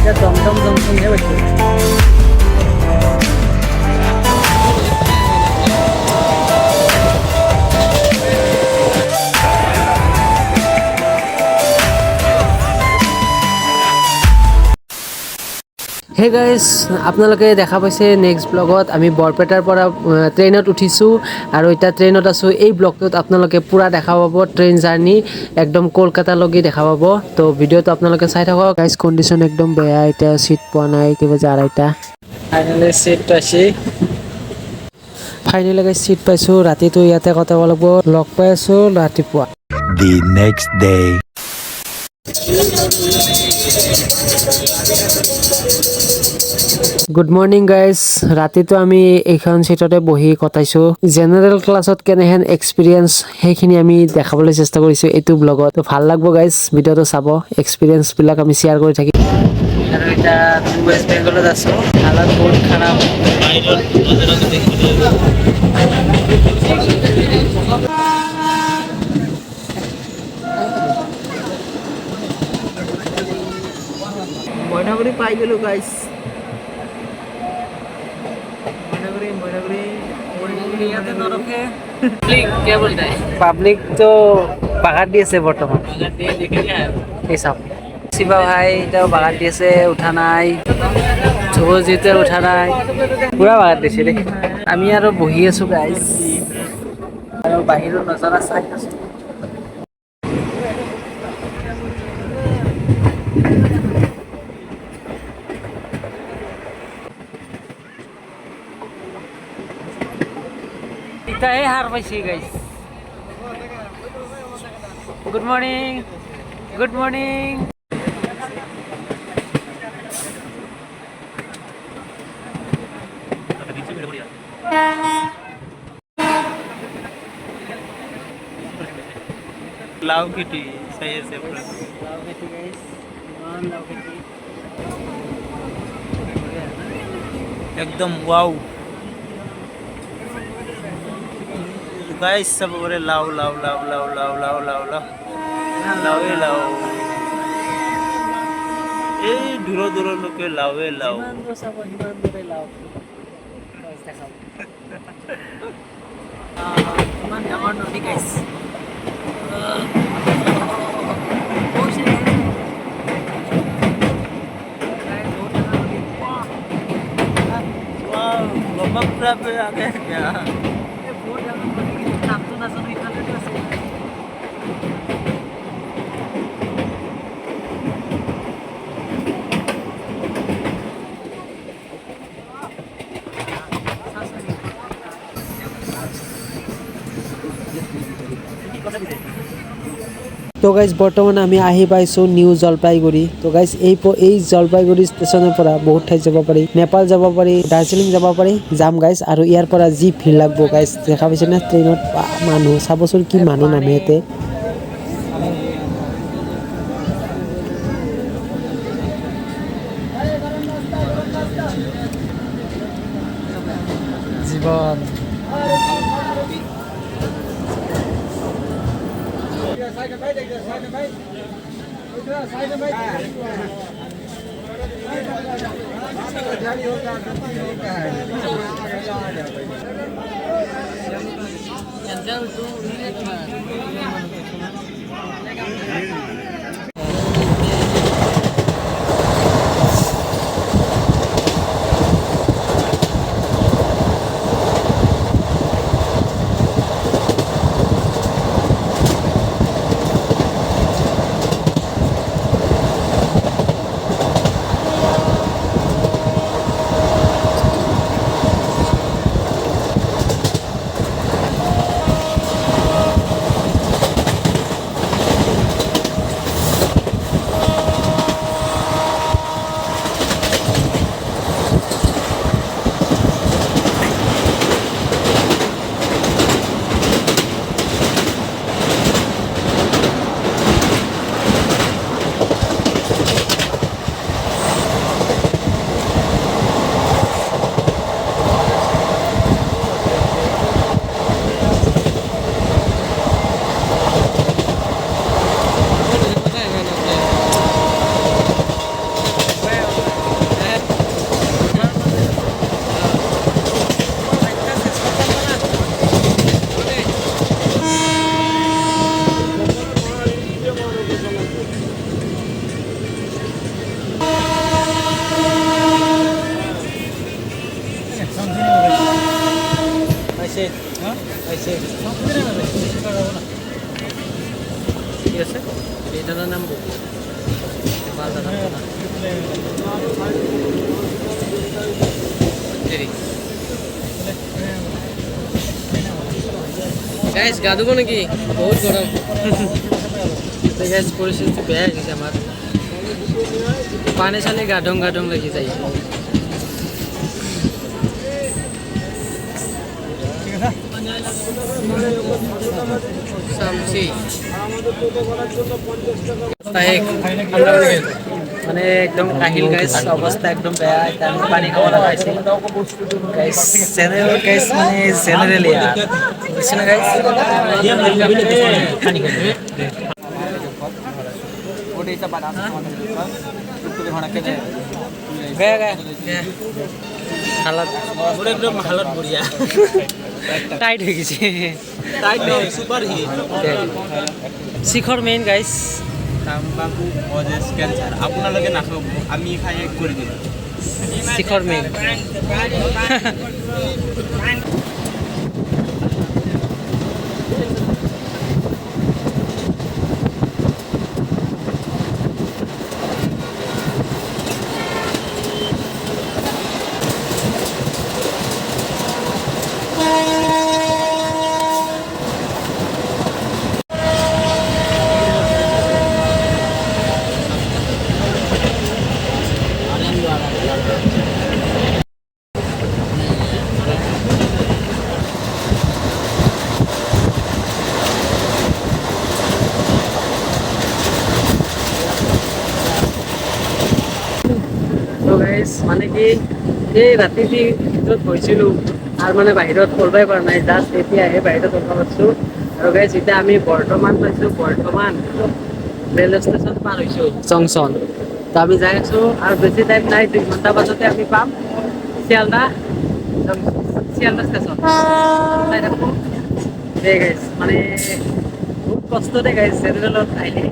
এটা টমটম জংশন হে পাইছো। হে গাইজ, আপোনালোকে দেখা পাইছে নেক্সট ব্লগত আমি বৰপেটাৰ পৰা ট্ৰেইনত উঠিছোঁ আৰু এতিয়া ট্ৰেইনত আছোঁ। এই ব্লগটোত আপোনালোকে পূৰা দেখা পাব ট্ৰেইন জাৰ্ণি একদম কলকাতালৈকে দেখা পাব। তো ভিডিঅ'টো আপোনালোকে চাই থাকক। গাইজ কণ্ডিশ্যন একদম বেয়া, এতিয়া চিট পোৱা নাই, কিবা যে আঢ়ৈটা। ফাইনেলি চিট পাইছি, ফাইনেলি গাইজ চিট পাইছোঁ। ৰাতিটো ইয়াতে কটাব লাগিব। লগ পাই আছোঁ ৰাতিপুৱা। The next day. Good morning guys, ৰাতিটো আমি এইখন চিটতে বহি কটাইছোঁ। জেনেৰেল ক্লাছত কেনেহেন এক্সপিৰিয়েঞ্চ সেইখিনি আমি দেখাবলৈ চেষ্টা কৰিছোঁ এইটো ব্লগত। তো ভাল লাগব গাইজ, ভিডিঅ'টো চাব, এক্সপিৰিয়েঞ্চবিলাক আমি শ্বেয়াৰ কৰি থাকিম। আৰু এতিয়া ৱেষ্ট বেংগলত আছোঁ, হালত বহুত খাৰাপ। মইনাগুৰি পাই গ'লোঁ গাইজ। পাব্লিক তো বাগান দি আছে বৰ্তমান। এই চাওক শিৱা ভাই এতিয়াও বাগান দি আছে, উঠা নাই। ধ্ৰুৱজিতে উঠা নাই, পুৰা বাগান দিছে দেই। আমি আৰু বহি আছো গাইজ আৰু বাহিৰৰ নজাৰা চাই আছো। এটাই হার পাইছি guys. Good morning, good morning. लाव किटी सही से लाव खेती गाइज, नॉन लाव खेती एकदम वाव गाइस। सब बोले लाव लाव लाव लाव लाव लाव लाव लाव लावे लाव, ए दूर दूर लोग लावे लाव। हिमान दो सब हिमान दो लाव गाइज देखाओ। हिमान डाঙर नदी गाइज। वाव ब्रह्मपुत्र पे आ गए क्या? नाम तो ना सुनो इतना लेट से। তো গাইজ বৰ্তমান আমি আহি পাইছোঁ নিউ জলপাইগুৰি। তো গাইজ এই জলপাইগুৰি ষ্টেচনৰ পৰা বহুত ঠাইত যাব পাৰি, নেপাল যাব পাৰি, দাৰ্জিলিং যাব পাৰি। যাম গাইজ, আৰু ইয়াৰ পৰা যি ভিৰ লাগব গাইজ, দেখা পাইছে না ট্ৰেইনত মানুহ, চাবচোন কি মানুহ নামে ইয়াতে। জীৱন ঠিক আছে এইটার নাম বলবো গাইস গা ধুবো নাকি বহুত গরম গাইস পরিস্থিতি বেয়া হয়ে গেছে আমার পানি চালে গাঢ়ং গাঢ়ং লাগি যায় সামসি মানে একদম কাহিল গাইস অবস্থা একদম বেয়া এটা আমি পানি খাওয়া লাগাইছি গাইস জেনারেল গাইস মানে জেনারেলি বুঝছেন গাইস পানি খাই ওটা বানানো गया गया हालत पूरे एकदम हालत बढ़िया टाइट हो गई टाइट नहीं सुपर हिट शिखर मेन गाइस তাম্বাকু কজেস ক্যান্সার আপোনালোকে নাখাব আমি খাই কৰি দিম শিখৰ মেন মানে কি এই ৰাতিটি ভিতৰত গৈছিলোঁ আৰু মানে বাহিৰত কৰিবই পৰা নাই জাষ্ট এতিয়াহে বাহিৰত কৰিব পাৰিছোঁ আৰু গাইজ এতিয়া আমি বৰ্তমান পাইছোঁ বৰ্তমান ৰেলৱে ষ্টেচন পাৰ হৈছোঁ জংচন তো আমি যাই আছোঁ আৰু বেছি টাইম নাই 2 ঘণ্টা পাছতে আমি পাম শিয়ালদাহ ষ্টেচন চাই থাকোঁ দেই গাইজ মানে বহুত কষ্ট দেই গাইজ জেনেৰেলত আহিলে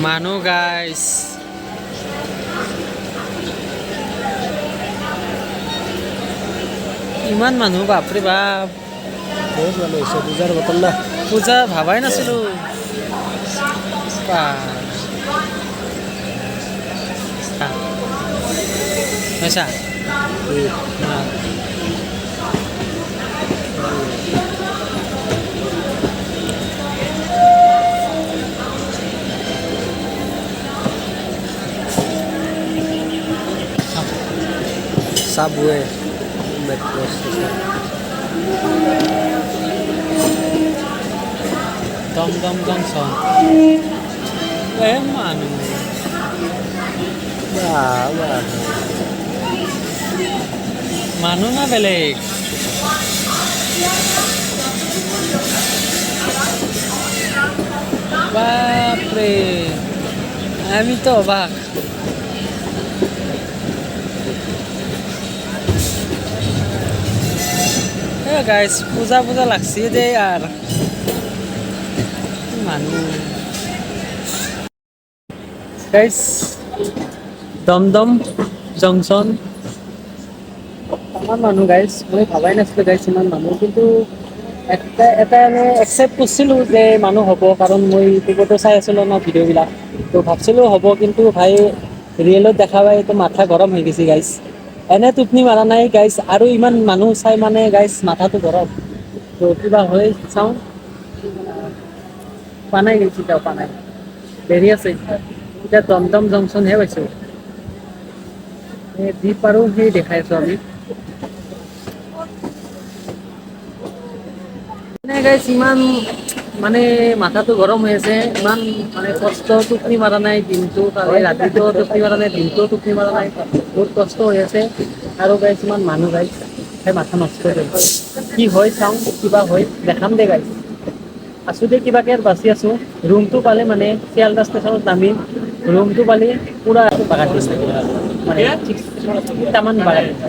Manu guys ইমান মানুহ বাপৰে বাপ বহুত মানুহ হৈছে পূজাৰ বতল না পূজা ভাবাই নাছিলোঁ পইচা Subway metro station dom dom dom son manu wah manu na beleg bapre ami to obak guys Puja Puja लागছে দে আর মানুহ গাইস দমদম জংশন ইমান মানুহ গাইস মই ভাবাই নাছিলোঁ গাইস ইমান মানুহ কিন্তু এটা আমি একচেপ্ট কৰিছিলোঁ যে মানুহ হ'ব কাৰণ মই ইউটিউবতো চাই আছিলোঁ ন ভিডিঅ'বিলাক তো ভাবছিলোঁ হ'ব কিন্তু ভাই ৰিয়েলত দেখা পাই তো মাথা গৰম হৈ গৈছে গাইস এনে টোপনি মাৰা নাই গাইছ, আৰু ইমান মানুহ চাই মানে গাইছ মাথাটো গৰম। তো কিবা হৈ চাওঁ, পানাই গৈছি তেওঁ পানাই দেৰি আছে। এতিয়া টমটম জংচনহে পাইছোঁ। যি পাৰোঁ সেই দেখাই আছোঁ আমি। মানে গাইছ ইমান মানে মাথাটো গৰম হৈ আছে, ইমান মানে কষ্ট, টোপনি মাৰা নাই দিনটো, কালি ৰাতিটো টোপনি মাৰা নাই, দিনটোও টোপনি মাৰা নাই, বহুত কষ্ট হৈ আছে। আৰু গাইছ ইমান মানুহ গাইছ, সেই মাথা নষ্ট হৈ গৈছে। কি হয় চাওঁ, কিবা হয় দেখাম দে গাইছ। আছোঁ দে কিবাকে বাচি আছোঁ। ৰুমটো পালে মানে চিয়ালদা ষ্টেচনত নামি ৰুমটো পালে পুৰা বাগান দিছে মানে 6টা মান বাগান দিছে।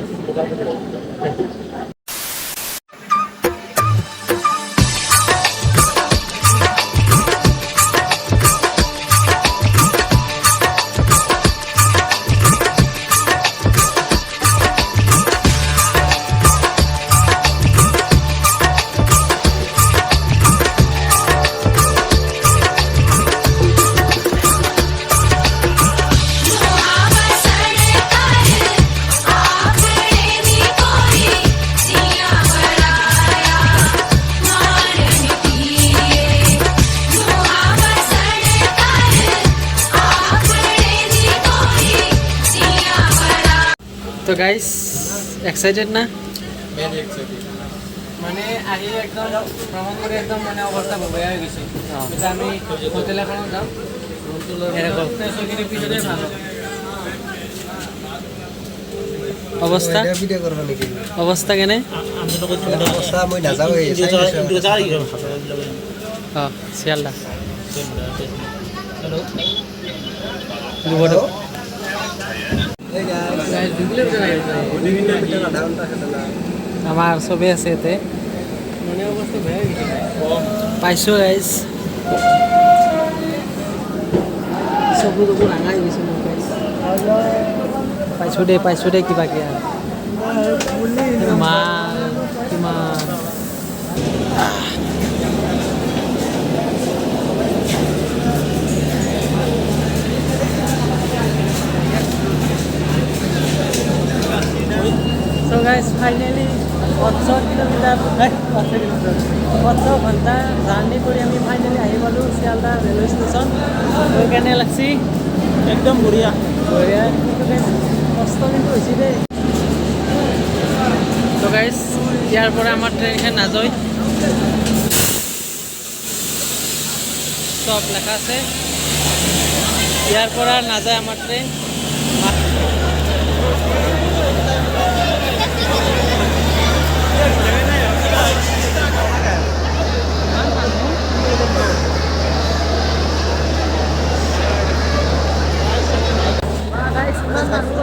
তো গাইস এক্সাইটেড না? Very excited. মানে আহি একদম ভ্ৰমণ কৰি একদম মানে অৱস্থা বেয়া হৈ গৈছে। এতিয়া আমি হোটেল এখনত যাম, ৰুমটো লৈ সেইখিনি পিছতে ভাল হ'ব। অৱস্থা অৱস্থা কেনে? অৱস্থা মই নাযাওঁ, অঁ চিয়ালদা আমাৰ চবেই আছে ইয়াতে। মানে অৱস্থা বেয়া হৈ গৈছে পাইছোঁ গাইজ, চকু তকু ৰাঙাই গৈছে মোৰ গাইজ। পাইছোঁ দে কিবাকে আৰু কিমান So guys, finally 800 কিলোমিটাৰ 800 ঘণ্টা জাৰ্ণি কৰি আমি ফাইনেলি আহি পালোঁ চিয়ালদা ৰেলৱে ষ্টেচন। গৈ কেনে লাগছি? একদম বঢ়িয়া। বঢ়িয়া, কিন্তু গাইজ কষ্ট কিন্তু হৈছে দেই। তো গাইজ ইয়াৰ পৰা আমাৰ ট্ৰেইনখন নাযায়, চব লেখা আছে, ইয়াৰ পৰা নাযায় আমাৰ ট্ৰেইন।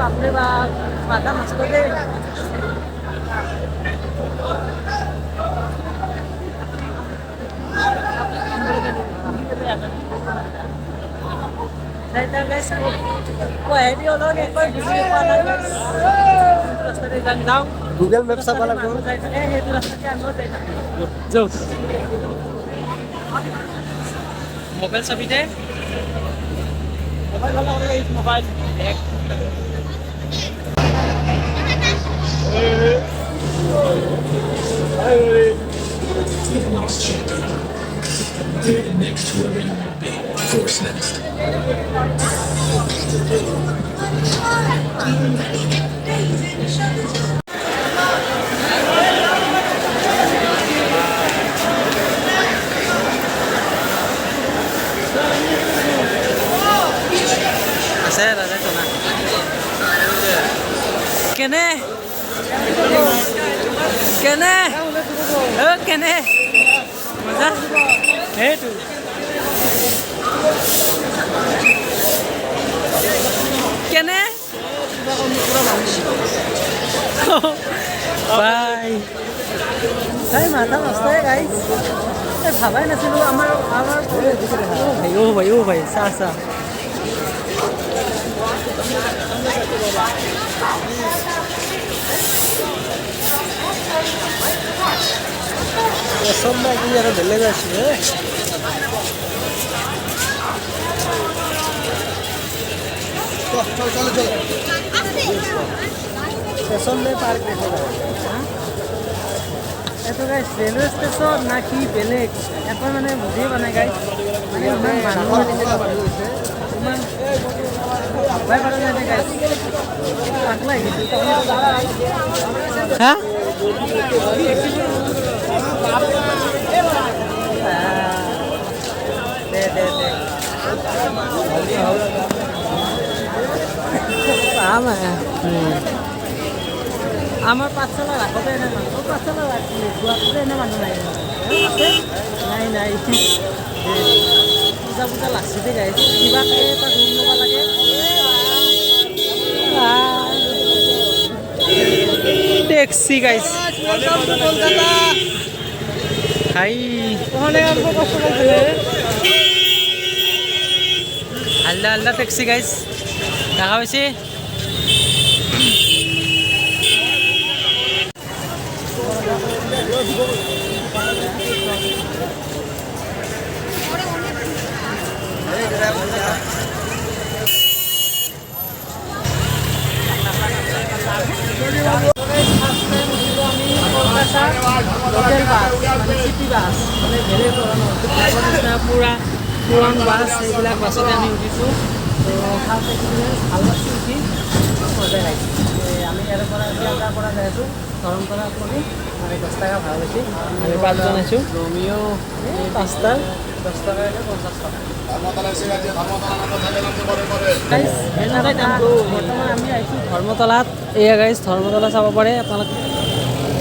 আপনি বা মাথা নষ্ট দে। গুগল মেপ চাব লাগিব। মোবাইল চাবি দে, মোবাইল আছে ৰাজাটো না কেনে কেনে কেনে মজা সেইটো কেনে বাই তাই মাথা নষ্ট গাইজ, ভাবাই নাছিলোঁ আমাৰ ভাই ভাই চাহ চাহ অসমটা কি আৰু বেলেগ আছে। ষ্টেচনলৈ পাৰ এইটো গাইছ ৰেলৱে ষ্টেচন না কি বেলেগ একো মানে বুজিয়ে পোৱা নাই গাইছ মানে ইমান মানুহ হৈছে ইমান ভাবাই পৰা নাই গাইছ পাগলা হা দে দে দে আমাৰ পাঠশালা ৰাখতে এনে মানুষ পাঠশালা ৰাখলে গুৱাহাটীতে এনে মানুহ নাই নাই নাই পূজা পূজা লাগছে দে গাইছ কিবাকে এটা ৰুম ল'ব লাগে টেক্সি গাইছ কলকাতা হাই হালদা হালদা টেক্সি গাইছ দেখা পাইছে লোকেল বাছ মানে চিটি বাছ মানে বেলেগ ধৰণৰ পুৰা পুৰণ বাছ এইবিলাক বাছতে আমি উঠিছোঁ তো ফাৰ্ষ্ট এক্সপিৰিয়েঞ্চ ভাল লাগছে উঠি মজা লাগিছে আমি ইয়াৰ পৰা শিয়ালদাৰ পৰা যাই আছোঁ ধৰমতলা কৰি মানে 10 টকা ভাড়া লৈছে আমি 5জন আছোঁ ৰমিঅ' 5টাৰ 10 টকাকৈ 50 টকা বৰ্তমান আমি আহিছোঁ ধৰ্মতলাত এয়া গাইজ ধৰ্মতলা চাব পাৰে আপোনালোকে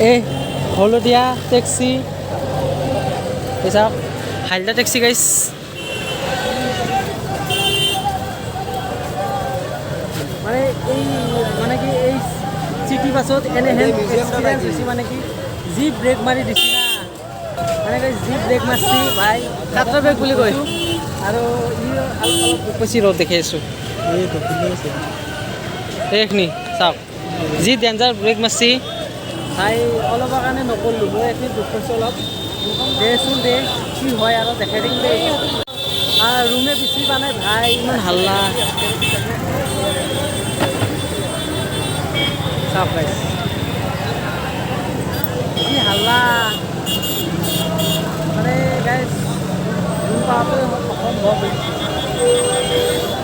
এই হলদিয়া টেক্সি এই চাওক হালদা টেক্সি গাইজ মানে এই মানে কি এই চিটি বাছত এনেহেন এক্সপিৰিয়েঞ্চ হৈছে মানে কি যি ব্ৰেক মাৰি দিছি না মানে কি যি ব্ৰেক মাৰছি ভাই কাটৰ ব্ৰেক বুলি কয় আৰু ই অলপ বেছি ৰ'দ দেখি আছোঁ এইখিনি চাওক যি ডেঞ্জাৰ ব্ৰেক মাৰছি ভাই অলপৰ কাৰণে নকৰিলোঁ মই এইখিনি দুখ পাইছোঁ অলপ দেচোন দে কি হয় আৰু দেখাই দিম দে ৰুমে বেছি পোৱা নাই ভাই ইমান হাল্লা চাওক গাইছ কি হাল্লা মানে গাইছ ৰুম পাওঁতে অসম্ভৱ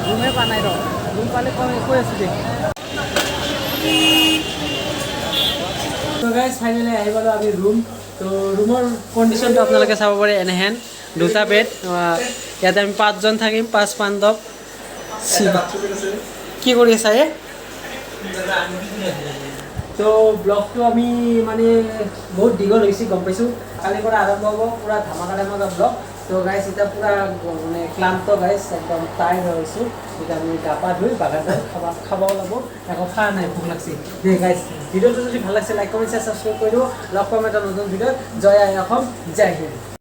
ৰুমে পোৱা নাই ৰ ৰুম পালে কৈ আছোঁ দে তো গাইজ ফাইনেলি আহি পালোঁ আমি ৰুম তো ৰুমৰ কণ্ডিশ্যনটো আপোনালোকে চাব পাৰে এনেহেন দুটা বেড ইয়াতে আমি 5জন থাকিম 5 পাণ্ডৱ কি কৰি আছা তো ব্লগটো আমি মানে বহুত দীঘল হৈছে গম পাইছোঁ কালিৰ পৰা আৰম্ভ হ'ব পূৰা ধামাকা ধামাকা ব্লগ তো গাইজ এতিয়া পূৰা মানে ক্লান্ত গাইজ একদম টায়াৰ্ড হৈছোঁ এতিয়া আমি গা পা ধুই বাগানডাল খাব ওলাব একো খোৱা নাই ভোক লাগছে দে গাইজ ভিডিঅ'টো যদি ভাল লাগিছে লাইক কমেণ্ট শ্বেয়াৰ ছাবস্ক্ৰাইব কৰি দিব লগ পাম এটা নতুন ভিডিঅ'ত জয় আই অসম জয় হিন্দ